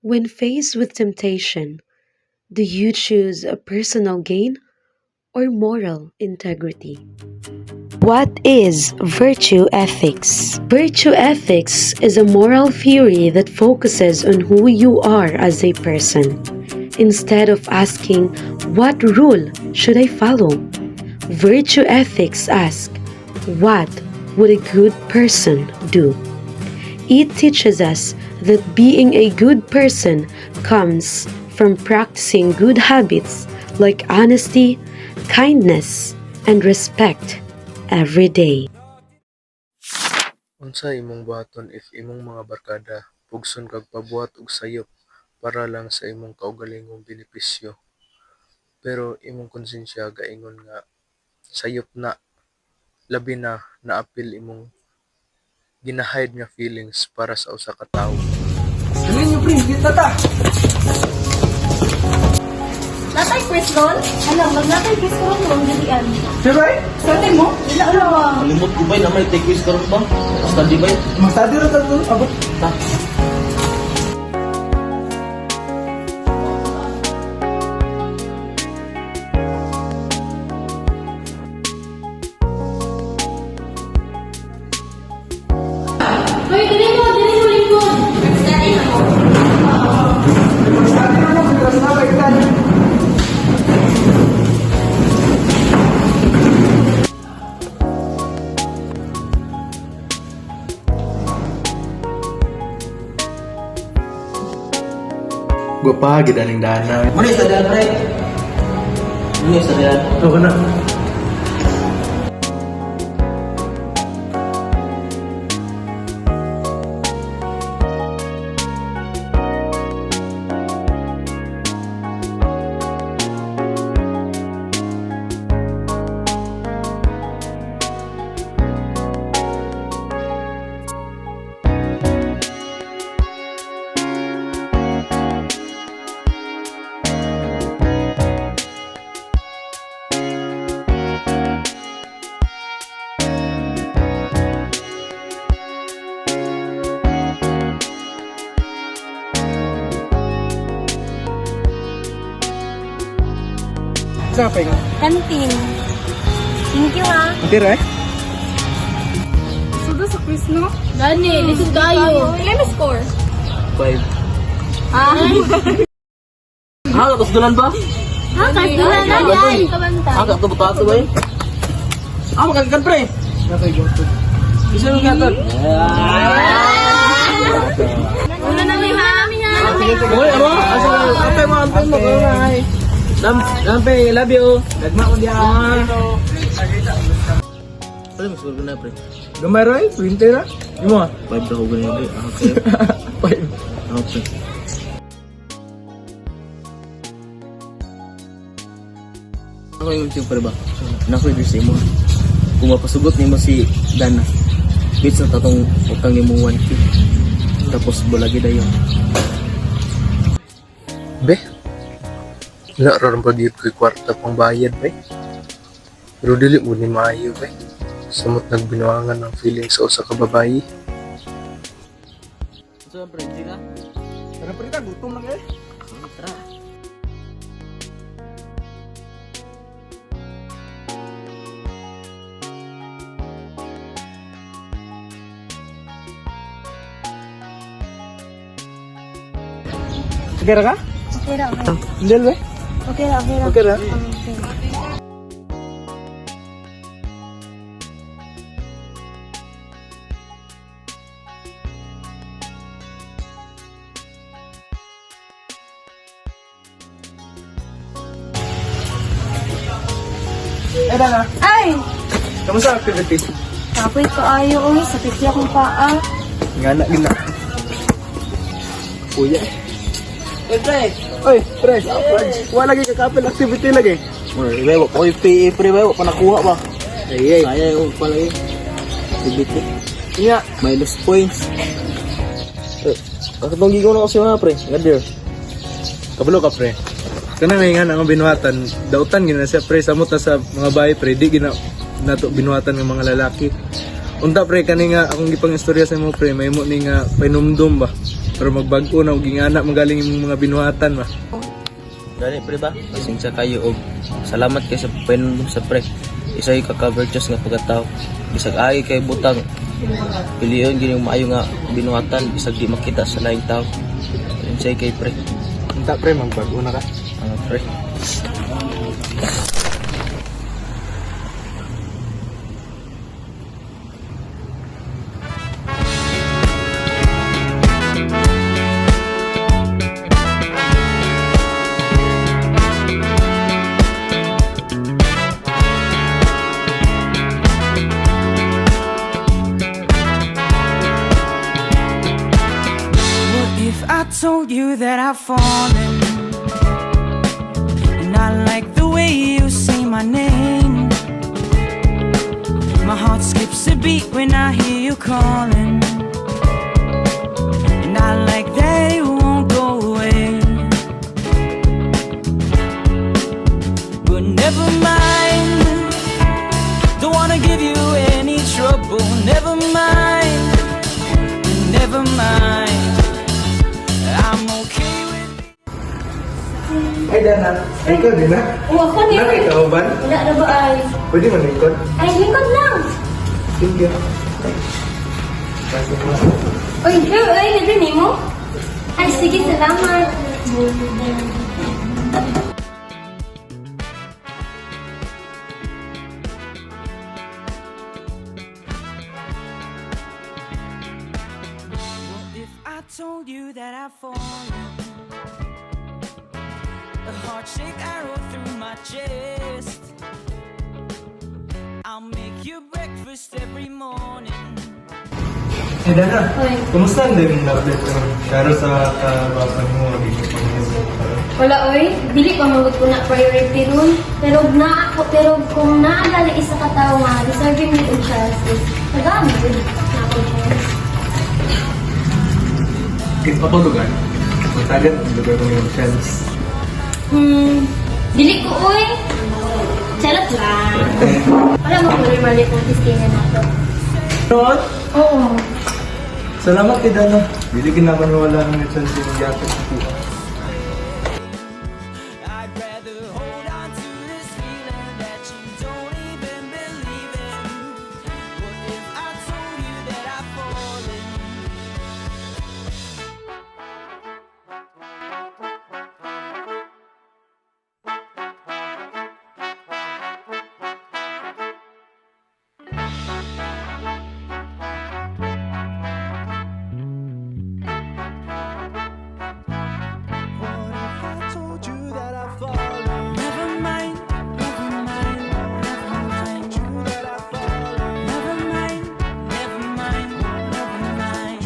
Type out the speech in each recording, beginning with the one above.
When faced with temptation, do you choose a personal gain or moral integrity? What is virtue ethics? Virtue ethics is a moral theory that focuses on who you are as a person. Instead of asking, what rule should I follow? Virtue ethics asks, what would a good person do? It teaches us that being a good person comes from practicing good habits like honesty, kindness, and respect every day. Unsa imong buhaton if imong mga barkada pugson kag pabuhat og sayop para lang sa imong kaugalingong benepisyo. Pero imong konsensya gaingon nga sayop na labi na naapil imong ginahide nga feelings para sa usa ka tawo. Dalhin niyo, pre. Dito ta. Natay quiz ron? Alam, magnatay quiz ron mo, dilian. Sure, right? Starting mo? Wala alam. Kalimot ko ba na may take quiz karon ba? Study ba? Mag-study rin tayo. Abot. Ta. Hoy, dili mo lingkod. Study mo. Mag-study rin mo. Pagkas na kayo tayo. Gwapa gid aning dana. Ano yung study pre? Ano yung study? Oo na. Saan ka nga? Kantin. Thank you ha. Tira eh? Sudo sa quiz no? Dani, lisod kayo. Ilan na score? 5. Ah. Ha, tapos dulan ba? Ha, kasdulan na yan. Kabantay. Ha, kato ba yun? Ah, magkakagan pre. Natay go to. Isa yung kagat. Una na may ha. Uy, amo? Antay mo. Lampe, love you. Dagma ko diya. Ano mas gulgo na pre? Gamay rin? 20 na? Imo ah? 5 daw ko ganyan pre. Okay. 5. Okay. Ako yung siyempre ba? Nakuha sa imo. Kung mapasugot nimo si Dana, bits na tatong utang nimo 1K. Tapos bulagi dayon. Be. Wala ron pa gyud ko'y kwarta pang bayad ba? Pero dili mo ni maayo ba? Samot nagbinuangan ng feelings sa usa ka babayi. So, pre, sila? Tara pre ta, gutom lang eh. Tara. Okay ra ka? Okay ra, okay. Hindi ba? Okay ra, okay ra. Okay ra? Eh, Dana. Ay! Kamusta ang activity? Kapoy ko ayo, oh. Sakit siya kong paa. Nga na, gina. Kuya. Eh, pre! Oy, pre. Wala lagi kakapil activity lagi. Iba, wak ko yung PA, pre, ba? Wak pa nakuha ba? Ay, ay. Kaya yung pala yun. Activity. Nga. Minus points. Katong gigaw na kasi mga pre. Gadir. Kabalo ka pre. Kana may nga ang binuhatan, dautan gina siya pre samot na sa mga bahay pre, di gina nato binuhatan ng mga lalaki. Unta pre kani nga akong gipang istorya sa mo pre, may mo ni nga painumdum ba. Pero magbago na, ug ingana magaling imong mga binuhatan ba. Gani pre ba? Pasensya kayo og salamat kay sa pinundom sa pre. Isa yung kaka-virtuous nga pagkatao. Bisag ay kay butang. Piliyon gini yung maayo nga binuhatan bisag di makita sa laing tao. Pasensya kay pre. Unta pre, magbago na ka. Pre. What if I told you that I've fallen? And I like the way you say my name. My heart skips a beat when I hear you calling. And I like that you won't go away. But never mind, don't wanna give you any trouble. Never mind, never mind, I'm okay with Ay, Dana. Ay, ikaw din na. O, ako niya. Nakikauban? Wala na ba ay? Pwede man ikot. Ay, lingkod lang. Sige. Uy, girl, ay, narinig mo? Ay, sige, salamat. What if I told you that I've fallen? A heart-shaped arrow through my chest. I'll make you breakfast every morning. Ay, Dana. Uy. Kumusta ang din update mo? Karo sa kabapan mo, magiging panginoon. Wala, oy. Dili pa magod ko na priority ron. Pero kung naadala isa ka tao nga, deserving me yung chances. Nagami din. Ako chance. Kaya pa lugar? Magtagan ang lugar mo yung chance. Dili ko, oy. Charot lang. Wala mo mali kung tistingin na to. Noon? Oo. Salamat kay Dana. Dili kinapaniwala ng chance yung yapit ko. I'd rather hold on to this feeling that you don't even believe in. What if I told you that I've fallen? Never mind, never mind, never mind. Never mind, never mind, never mind.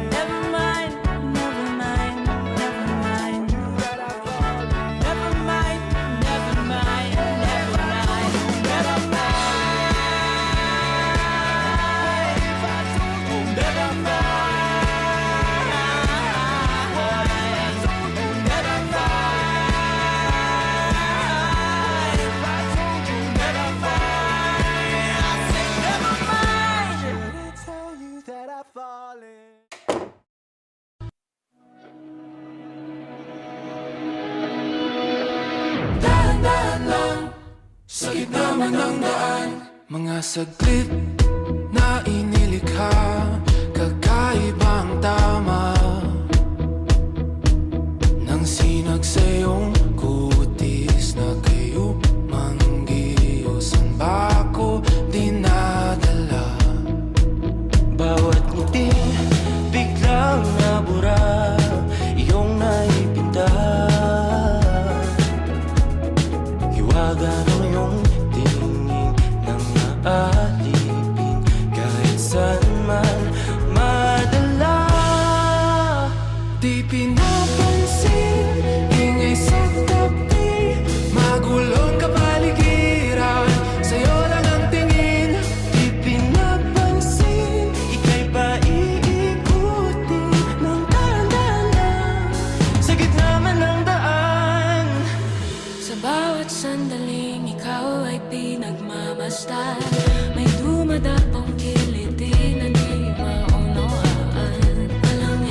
Never mind, never mind, never mind. Never mind, never mind, never mind. Never mind. If I told you, never mind. Never mind. If I told you, never mind. I said never mind. Should I tell you that I've fallen? Dahan-dahan lang sa gitna man ng daan. Mga saglit na inilikha, kakaibang tama nang sinag sa iyong kutis na kayo manggiyosan ba ako dinadala? Bawat ngiti biglang nabura, iyong naipinta. Hiwaga ng iyong tingin nang naalipin kahit saan man madala. Di pinapansin, ingay sa tabi, magulong kapaligiran, sa'yo lang ang tingin. Di pinapansin, ika'y paiikutin ng dahan-dahan lang, sa gitna man ng daan. Sa bawat sandaling ikaw ay pinagmamasdan, may dumadapang kiliti na di maunawaan. Walang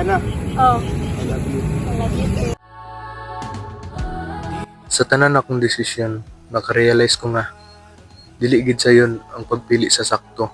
Dana. Oh, I love you. I love you too. Sa tanan akong desisyon, nakarealize ko nga, dili gid sayon ang pagpili sa sakto.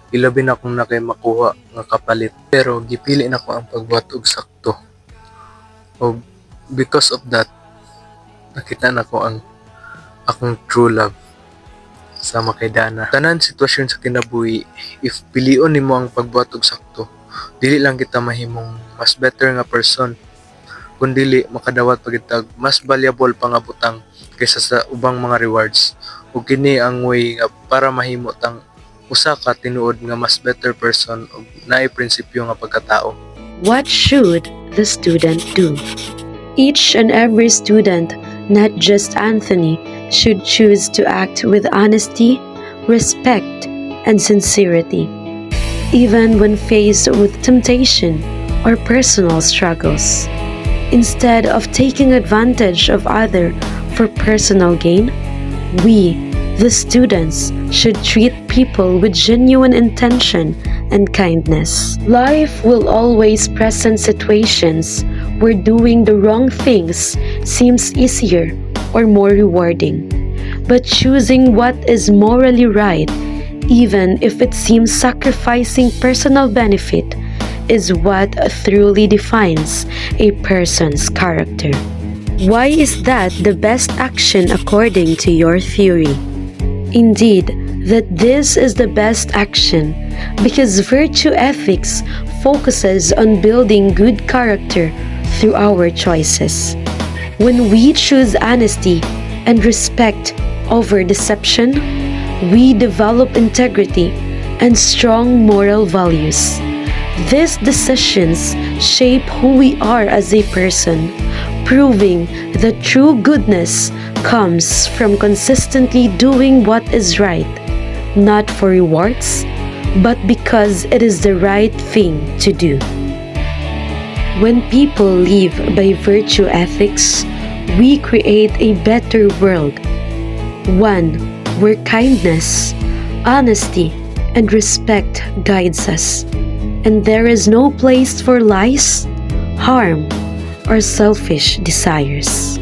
Ilabi na akong nakay makuha nga kapalit. Pero gipili na ko ang pagbuhat og sakto. O because of that, nakita na ko ang akong true love sama kay Dana. Tanan sitwasyon sa kinabuhi, if pilion nimo ang pagbuhat og sakto, dili lang kita mahimong mas better nga person, kundili makadawat pagitag mas valuable pa nga butang kaysa sa ubang mga rewards. Ug kini ang way nga para mahimo tang usa ka tinuod nga mas better person ug naay prinsipyo nga pagkatao. What should the student do? Each and every student, not just Anthony, should choose to act with honesty, respect, and sincerity, even when faced with temptation or personal struggles. Instead of taking advantage of others for personal gain, we, the students, should treat people with genuine intention and kindness. Life will always present situations where doing the wrong things seems easier or more rewarding. But choosing what is morally right, even if it seems sacrificing personal benefit, is what truly defines a person's character. Why is that the best action according to your theory? Indeed, that this is the best action because virtue ethics focuses on building good character through our choices. When we choose honesty and respect over deception, we develop integrity and strong moral values. These decisions shape who we are as a person, proving that true goodness comes from consistently doing what is right, not for rewards, but because it is the right thing to do. When people live by virtue ethics, we create a better world, one where kindness, honesty, and respect guides us, and there is no place for lies, harm, or selfish desires.